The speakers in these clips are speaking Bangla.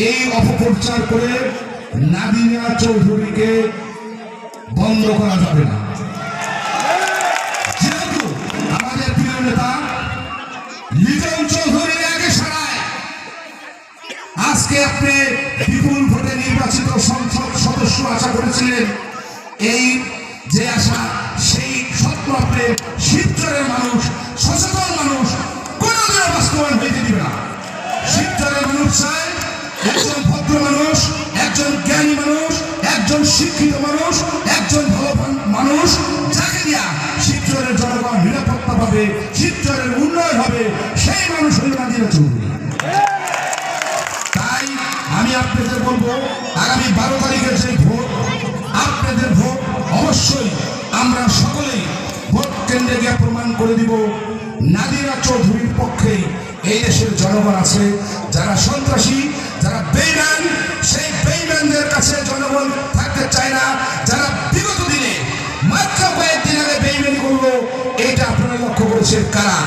এই অপপ্রচার করে নাদিয়া চৌধুরীকে বন্ধ করা যাবে না। যেহেতু আমাদের প্রিয় নেতা লিটন চৌধুরীর এক ইশারায় আজকে আপনি বিপুল ভোটে নির্বাচিত সংসদ সদস্য আশা করেছিলেন, এই যে আশা সেই স্বপ্ন আপনি শিবচরের মানুষ, সচেতন মানুষ কোনোদিনও বাস্তবায়ন হইতে দিবে না। শিবচরের মানুষ চায় একজন ভদ্র মানুষ, একজন জ্ঞানী মানুষ, একজন শিক্ষিত মানুষ, একজন ভালো মানুষ, যাকে দিয়া শিবচরের জনগণ নিরাপত্তা পাবে, শিবচরের উন্নয়ন হবে, সেই মানুষ হইল নাদিয়া চৌধুরী। তাই আমি আপনাদের বলবো, আগামী 12 তারিখের যে ভোট, আপনাদের ভোট অবশ্যই আমরা সকলেই ভোট কেন্দ্রে গিয়ে প্রমাণ করে দিব নাদিয়া চৌধুরীর পক্ষেই এই দেশের জনগণ আছে। যারা সন্ত্রাসী, যারা বেঈমান, সেই বেঈমানদের কাছে জনগণ থাকতে চায় না। যারা বিগত দিনে মাত্র কয়েকদিন আগে বেঈমানি করলো, এটা আপনারা লক্ষ্য করেছেন কারা?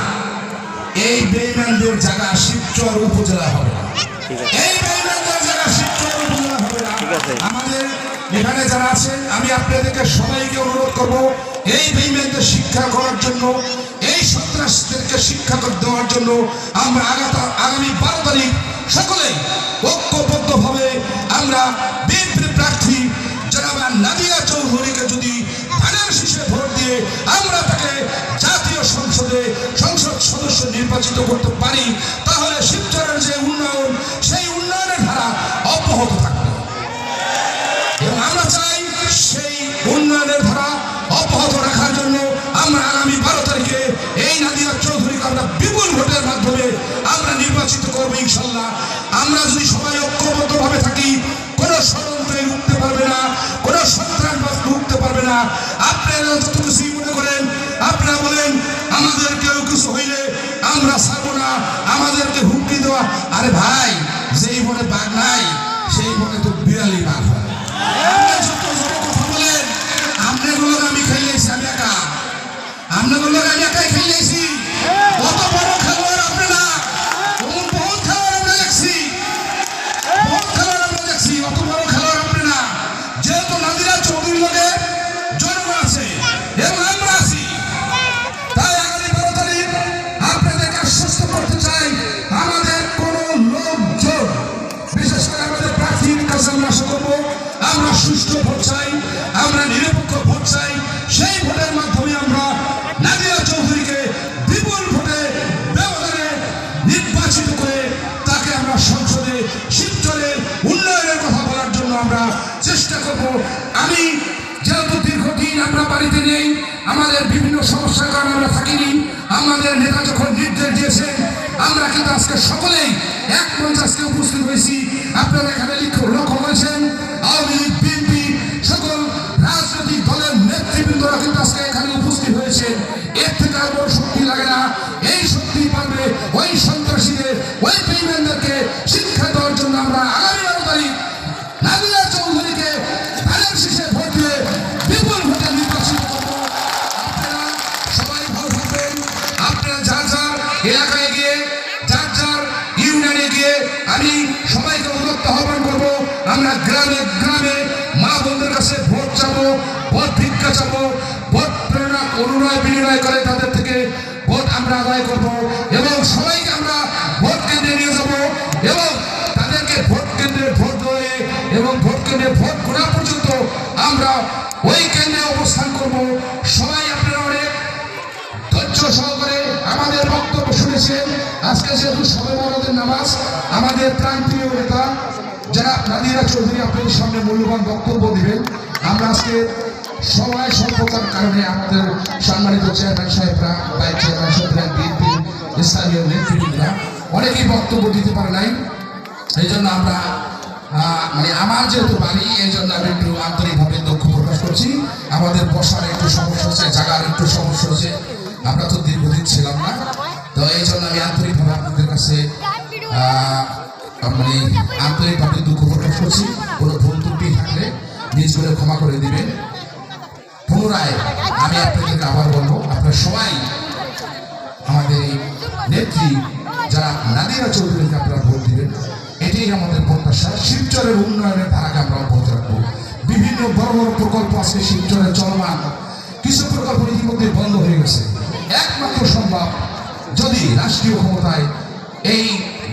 এই বেঈমানদের জায়গা শিবচর উপজেলা হবে না। এই বেঈমানদের জায়গা শিবচর উপজেলা হবে না। আমাদের এখানে যারা আছেন, আমি আপনাদেরকে সবাইকে অনুরোধ করব, এই বেঈমানদের শিক্ষা করার জন্য, এই সন্ত্রাসীদেরকে শিক্ষা দেওয়ার জন্য আমরা আগামী 12 তারিখ সকলে ঐক্যবদ্ধভাবে আমরা বিএনপি প্রার্থী জনাব নাদিয়া চৌধুরীকে যদি ধানের শীষে ভোট দিয়ে আমরা তাকে জাতীয় সংসদে সংসদ সদস্য নির্বাচিত করতে পারি, তাহলে শিবচরের যে উন্নয়ন, সেই উন্নয়নের ধারা অব্যাহত থাকবে। এবং আমরা চাই সেই উন্নয়নের ধারা অব্যাহত রাখার জন্য আমরা আগামী 12 তারিখে এই নাদিয়া চৌধুরীকে আমরা বিপুল ভোটের মাধ্যমে আমরা নির্বাচিত করবো ইনশাল্লাহ। আমরা যদি সবাই ঐক্যবদ্ধভাবে থাকি, কোনো ষড়যন্ত্রে উঠতে পারবে না, কোনো সন্ত্রাসবাদ উঠতে পারবে না। আপনারা যত কিছুই মনে করেন, আপনারা বলেন আমাদের কেউ কিছু হইলে আমরা ছাড়বো না, আমাদেরকে হুমকি দেওয়া, আরে ভাই, যেই বনে বাঘ নাই সেই বনে তো বিড়ালি বাঘ হয়। কথা বলেন, আপনাগুলো আমি খেলেছি, আমি একা, আপনাগুলো আমি একাই খেলেছি। কত বড় খেলোয়াড় আপনি না, বহুত খেলোয়াড় আমরা দেখছি, বহুত খেলোয়াড় আমরা দেখছি, অত বড় খেলোয়াড় আপনি না। যেহেতু নাদিয়া চৌধুরীর লোকে জনগণ আছে এবং আমরা আছি, তাই আগামী 12 তারিখ আপনাদেরকে আশ্বস্ত করতে চাই, আমাদের কোন লোকজন, বিশেষ করে আমাদের প্রার্থীর কাছে আমরা আশা করবো, আমরা সুষ্ঠু ভোট চাই, আমরা নিরপেক্ষ ভোট চাই। সেই ভোটের মাধ্যমে আমরা নাদিয়া চৌধুরীকে বিপুল ভোটে ব্যবধানে নির্বাচিত করে তাকে আমরা সংসদে শিবচরের উন্নয়নের কথা বলার জন্য আমরা চেষ্টা করব। আমি যেহেতু দীর্ঘদিন আমরা বাড়িতে নেই, আমাদের বিভিন্ন সমস্যার কারণে আমরা থাকিনি, আমাদের নেতা যখন নির্দেশ দিয়েছেন, আমরা কিন্তু আজকে সকলেই এক মঞ্চে আজকে উপস্থিত হয়েছি। আপনারা এখানে লক্ষ্য করেছেন, আওয়ামী লীগ, বিএনপি সকল রাজনৈতিক দলের নেতৃবৃন্দরা কিন্তু আজকে এখানে উপস্থিত হয়েছে। এর থেকে আর বড় শক্তি লাগে না। এই শক্তি পাবে ওই সন্ত্রাসীদের, ওই বেঈমানদেরকে শিক্ষা দেওয়ার জন্য আমরা আগামী 12 তারিখ নাদিয়া চৌধুরীকে ধানের শীষে ভোট দিয়ে বিপুল ভোটে নির্বাচিত করব। আপনারা সবাই ভালো থাকবেন। আপনারা যার যার এলাকায় গিয়ে, যার যার ইউনিয়নে গিয়ে আমি সবাইকে অনুরোধ আহ্বান করবো, আমরা গ্রামে গ্রামে মা বোনদের কাছে ভোট চাবো, ভোট ভিক্ষা চাবো, ভোট প্রেরণা অনুনয় বিনিময় করে তাদের থেকে ভোট আমরা আদায় করবো এবং সবাইকে আমরা ভোট কেন্দ্রে নিয়ে যাবো এবং তাদেরকে ভোট কেন্দ্রে ভোট দেওয়া এবং ভোট কেন্দ্রে ভোট করা পর্যন্ত আমরা ওই কেন্দ্রে অবস্থান করবো। সবাই আপনারা অনেক ধৈর্য সহকারে আমাদের বক্তব্য শুনেছেন। আজকে যেহেতু শবে বরাতের নামাজ, আমাদের প্রান্তীয় নেতা যারা নাদিয়া চৌধুরী আপনাদের সামনে মূল্যবান বক্তব্য দিবেন। আমরা আজকে সবাই স্বল্পতার কারণে আমাদের সম্মানিত চেয়ারম্যান সাহেবরা, ভাইস চেয়ারম্যান সাহেবরা, বিএনপি স্থানীয় নেতৃবৃন্দরা অনেকেই বক্তব্য দিতে পারে নাই। এই জন্য আমরা মানে আমার যেহেতু বাড়ি, এই জন্য আমি একটু আন্তরিকভাবে দুঃখ প্রকাশ করছি। আমাদের বসার একটু সমস্যা হচ্ছে, জায়গার একটু সমস্যা হচ্ছে, আমরা তো দীর্ঘদিন ছিলাম না, তো এই জন্য আমি আন্তরিকভাবে আপনাদের কাছে মানে আন্তরিকভাবে দুঃখ প্রকাশ করছি। কোনো ভুল ত্রুটি থাকলে নিজ করে ক্ষমা করে দিবেন। পুনরায় আমি আপনাদেরকে আবার বলবো, আপনারা সবাই আমাদের নেত্রী যারা নাদিরা চৌধুরীকে আপনারা ভোট দিবেন, এটাই আমাদের প্রত্যাশা। শিবচরের উন্নয়নের ধারাকে আমরা অব্যাহত রাখবো। বিভিন্ন বড় বড় প্রকল্প আজকে শিবচরে চলমান, কিছু প্রকল্প ইতিমধ্যে বন্ধ হয়ে গেছে। একমাত্র সম্ভব যদি রাষ্ট্রীয় ক্ষমতায় এই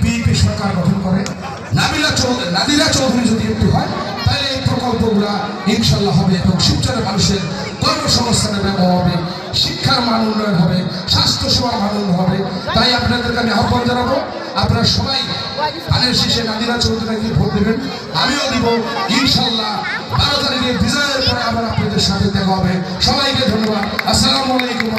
বিএনপি সরকার গঠন করে, নাদিরা চৌধুরী যদি একটু হয়, তাহলে এই প্রকল্পগুলা ইনশাল্লাহ হবে এবং শিবচরের মানুষের কর্মসংস্থানের ব্যবহার হবে, শিক্ষার মান উন্নয়ন হবে, স্বাস্থ্য সেবার মান উন্নয়ন হবে। তাই আপনাদেরকে আমি আহ্বান জানাবো, আপনারা সবাই ধানের শীষে নাদিরা চৌধুরীকে ভোট দেবেন, আমিও দিব। ইনশাল্লাহ 12 তারিখে বিজয়ের পরে আবার আপনাদের সাথে দেখা হবে। সবাইকে ধন্যবাদ। আসসালামু আলাইকুম।